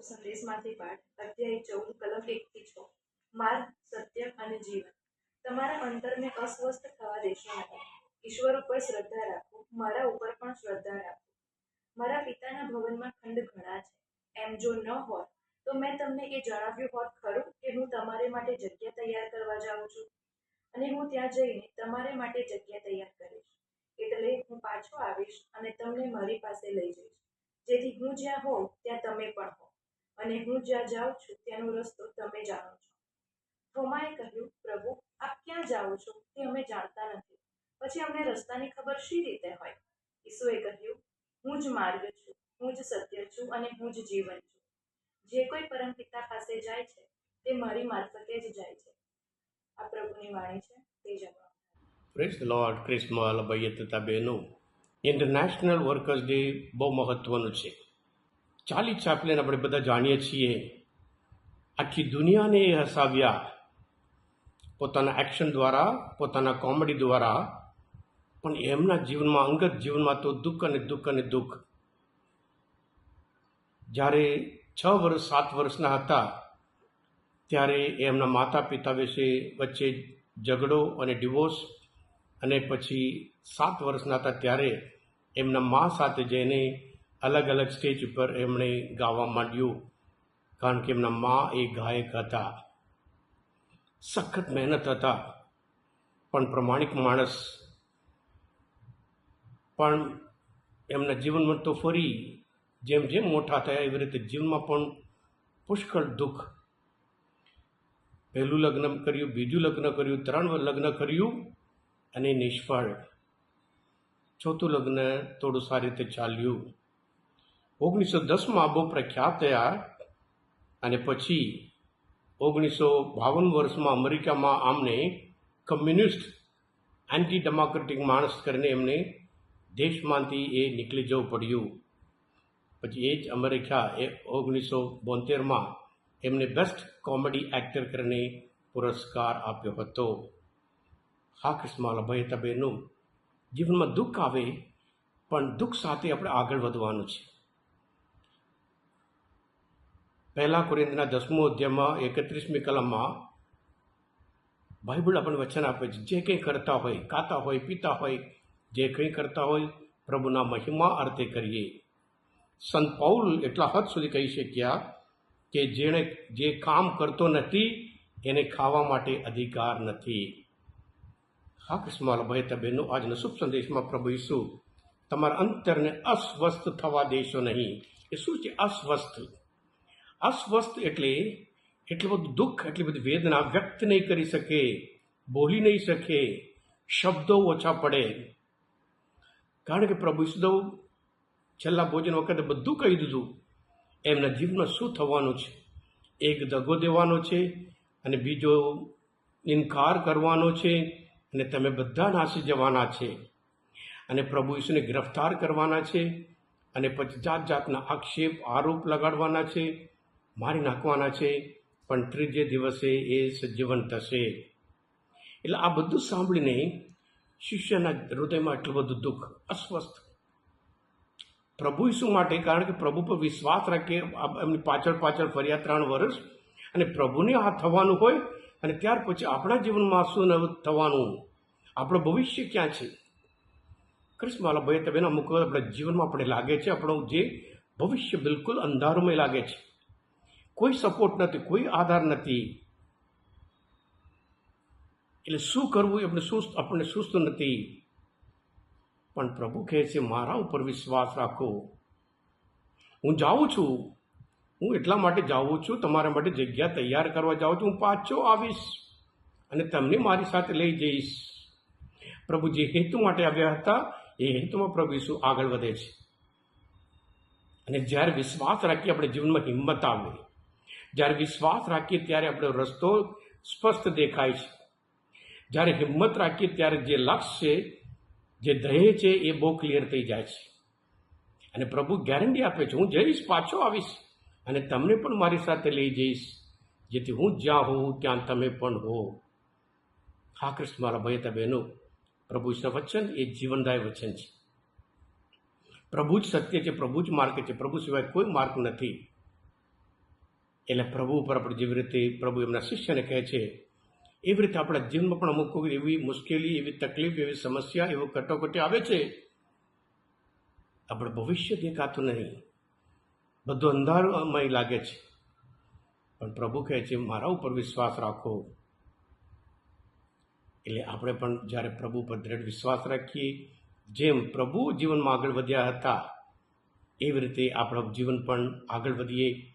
શુભ સંદેશમાંથી પાઠ અધ્યાય 14 કલમ 1 થી 6 માર્ગ સત્ય અને જીવન। તમારા અંતરને અસ્વસ્થ થવા દેશો નહીં। ઈશ્વર ઉપર શ્રદ્ધા રાખો, મારા ઉપર પણ શ્રદ્ધા રાખો। મારા પિતાના ભવનમાં ખંડ ઘણા છે, એમ જો ન હોત તો મેં તમને એ જણાવ્યું હોત ખરું કે હું તમારે માટે જગ્યા તૈયાર કરવા જાઉં છું, અને હું ત્યાં જઈને તમારે માટે જગ્યા તૈયાર કરીશ। એટલે હું પાછો આવીશ અને તમને મારી પાસે લઈ જઈશ, જેથી હું જ્યાં હોઉં ત્યાં તમે પણ હો, અને હું જ્યાં જાઉં છું ત્યાંનો રસ્તો તમે જાણો છો। થોમાએ કહ્યું, પ્રભુ, આપ ક્યાં જાઓ છો તે અમે જાણતા નથી, પછી અમને રસ્તાની ખબર શી રીતે હોય? ઈસુએ કહ્યું, હું જ માર્ગ છું, હું જ સત્ય છું અને હું જ જીવન છું। જે કોઈ પરમપિતા પાસે જાય છે તે મારી મારફતે જ જાય છે। આ પ્રભુની વાણી છે, તે જવાબ। Praise the lord. ક્રિસ્મસ ભાઈ તથા બહેનો, ઇન્ટરનેશનલ વર્કર્સ ડે બહુ મહત્વનું છે। ચાર્લી ચેપ્લિન આપણે બધા જાણીએ છીએ, આખી દુનિયાને એ હસાવ્યા પોતાના એક્શન દ્વારા, પોતાના કોમેડી દ્વારા, પણ એમના જીવનમાં, અંગત જીવનમાં તો દુઃખ અને દુઃખ અને દુઃખ। જ્યારે 6 વર્ષ 7 વર્ષના હતા ત્યારે એમના માતા પિતા વિશે વચ્ચે ઝઘડો અને ડિવોર્સ, અને પછી 7 વર્ષના હતા ત્યારે એમના મા સાથે જઈને અલગ અલગ સ્ટેજ ઉપર એમણે ગાવા માંડ્યું, કારણ કે એમના મા એ ગાયક હતા, સખત મહેનત હતા, પણ પ્રમાણિક માણસ। પણ એમના જીવનમાં તો ફરી જેમ જેમ મોટા થયા એવી રીતે જીવનમાં પણ પુષ્કળ દુઃખ। પહેલું લગ્ન કર્યું, બીજું લગ્ન કર્યું, 3 લગ્ન કર્યું અને નિષ્ફળ। ચોથું લગ્ન થોડું સારી રીતે ચાલ્યું। 1910માં બહુ પ્રખ્યાત થયા, અને પછી 1952 વર્ષમાં અમેરિકામાં આમને કમ્યુનિસ્ટ એન્ટી ડેમોક્રેટિક માણસ કરીને એમને દેશમાંથી એ નીકળી જવું પડ્યું। પછી એ જ અમેરિકા 1972માં એમને બેસ્ટ કોમેડી એક્ટર કરીને પુરસ્કાર આપ્યો હતો। હા ક્રિસ્માલા ભાઈ હતા બહેનો, જીવનમાં દુઃખ આવે પણ દુઃખ સાથે આપણે આગળ વધવાનું છે। પહેલા કોરિન્થના 10મો અધ્યાયમાં 31મી કલમમાં બાઇબલ આપણને વચન આપે છે, જે કંઈ કરતા હોય, ખાતા હોય, પીતા હોય, જે કંઈ કરતા હોય પ્રભુના મહિમા અર્થે કરીએ। સંત પૌલ એટલા હદ સુધી કહી શક્યા કે જેણે જે કામ કરતો નથી એને ખાવા માટે અધિકાર નથી। હા ક્રિસ્માલા ભાઈ બહેનો, આજના શુભ સંદેશમાં પ્રભુ ઈસુ તમારા અંતરને અસ્વસ્થ થવા દેશો નહીં। એ શું છે અસ્વસ્થ? અસ્વસ્થ એટલે એટલું બધું દુઃખ, એટલી બધી વેદના વ્યક્ત નહીં કરી શકે, બોલી નહીં શકે, શબ્દો ઓછા પડે। કારણ કે પ્રભુ ઈસુ છેલ્લા ભોજન વખતે બધું કહી દીધું, એમના જીવનમાં શું થવાનું છે। એક દગો દેવાનો છે, અને બીજો ઇનકાર કરવાનો છે, અને તમે બધા નાસી જવાના છે, અને પ્રભુ ઈસુને ગિરફ્તાર કરવાના છે, અને પછી જાત જાતના આક્ષેપ આરોપ લગાડવાના છે, મારી નાખવાના છે, પણ ત્રીજે દિવસે એ સજીવન થશે। એટલે આ બધું સાંભળીને શિષ્યના હૃદયમાં એટલું બધું દુઃખ, અસ્વસ્થ પ્રભુ ઈસુ માટે, કારણ કે પ્રભુ પર વિશ્વાસ રાખીએ, એમની પાછળ ફર્યા 3 વર્ષ, અને પ્રભુને આ થવાનું હોય, અને ત્યાર પછી આપણા જીવનમાં શું થવાનું, આપણું ભવિષ્ય ક્યાં છે? ક્રિસ્માલા ભાઈ તમે અમુક આપણા જીવનમાં આપણે લાગે છે આપણું જે ભવિષ્ય બિલકુલ અંધારુંમાં લાગે છે, કોઈ સપોર્ટ નથી, કોઈ આધાર નથી। એટલે શું કરવું આપણને સુસ્ત નથી, પણ પ્રભુ કહે છે મારા ઉપર વિશ્વાસ રાખો, હું જાઉં છું, હું એટલા માટે જાઉં છું, તમારા માટે જગ્યા તૈયાર કરવા જાઉં છું, હું પાછો આવીશ અને તમને મારી સાથે લઈ જઈશ। પ્રભુ જે હેતુ માટે આવ્યા હતા એ હેતુમાં પ્રભુ ઈસુ આગળ વધે છે। અને જ્યારે વિશ્વાસ રાખીએ આપણે જીવનમાં હિંમત આવે, જ્યારે વિશ્વાસ રાખીએ ત્યારે આપણો રસ્તો સ્પષ્ટ દેખાય છે, જ્યારે હિંમત રાખીએ ત્યારે જે લક્ષ્ય છે, જે ધ્યેય છે એ બહુ ક્લિયર થઈ જાય છે। અને પ્રભુ ગેરંટી આપે છે, હું જઈશ, પાછો આવીશ અને તમને પણ મારી સાથે લઈ જઈશ, જેથી હું જ્યાં હોઉં ત્યાં તમે પણ હો। હા ક્રિસ્માલા ભાઈ બહેનો, પ્રભુ ઈસુના વચન એ જીવનદાય વચન છે। પ્રભુ જ સત્ય છે, પ્રભુ જ માર્ગ છે, પ્રભુ સિવાય કોઈ માર્ગ નથી। એટલે પ્રભુ ઉપર આપણે જેવી રીતે પ્રભુ એમના શિષ્યને કહે છે એવી રીતે આપણા જીવનમાં પણ અમુક એવી મુશ્કેલી, એવી તકલીફ, એવી સમસ્યા, એવો કટોકટી આવે છે, આપણે ભવિષ્ય દેખાતું નહીં, બધું અંધારમય લાગે છે, પણ પ્રભુ કહે છે મારા ઉપર વિશ્વાસ રાખો. એટલે આપણે પણ જ્યારે પ્રભુ પર દ્રઢ વિશ્વાસ રાખીએ, જેમ પ્રભુ જીવનમાં આગળ વધ્યા હતા એવી રીતે આપણું જીવન પણ આગળ વધીએ.